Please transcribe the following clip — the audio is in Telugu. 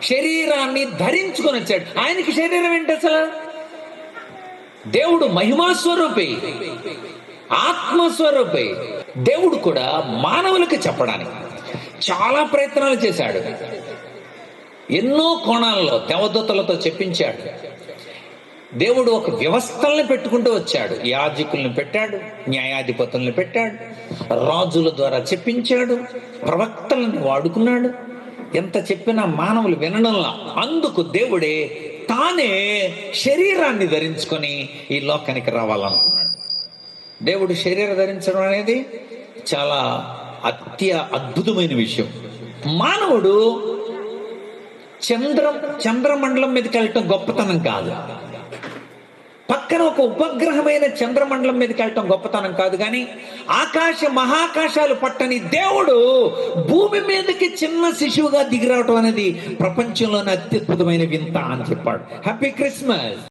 శరీరాన్ని ధరించుకొని వచ్చాడు. ఆయనకి శరీరం ఏంటి అసలు? దేవుడు మహిమాస్వరూపి, ఆత్మస్వరూపి. దేవుడు కూడా మానవులకు చెప్పడానికి చాలా ప్రయత్నాలు చేశాడు. ఎన్నో కోణాల్లో దేవదూతలతో చెప్పించాడు. దేవుడు ఒక వ్యవస్థల్ని పెట్టుకుంటూ వచ్చాడు. యాజకుల్ని పెట్టాడు, న్యాయాధిపతుల్ని పెట్టాడు, రాజుల ద్వారా చెప్పించాడు, ప్రవక్తలను వాడుకున్నాడు. ఎంత చెప్పినా మానవులు వినడంలా. అందుకు దేవుడే తానే శరీరాన్ని ధరించుకొని ఈ లోకానికి రావాలనుకున్నాడు. దేవుడు శరీరం ధరించడం అనేది చాలా అద్భుతమైన విషయం. మానవుడు చంద్రమండలం మీదకి వెళ్ళటం గొప్పతనం కాదు, పక్కన ఒక ఉపగ్రహమైన చంద్రమండలం మీదకి వెళ్ళటం గొప్పతనం కాదు. కానీ మహాకాశాలు పట్టని దేవుడు భూమి మీదకి చిన్న శిశువుగా దిగిరావటం అనేది ప్రపంచంలోనే అత్యద్భుతమైన వింత అని చెప్పాడు. Happy Christmas.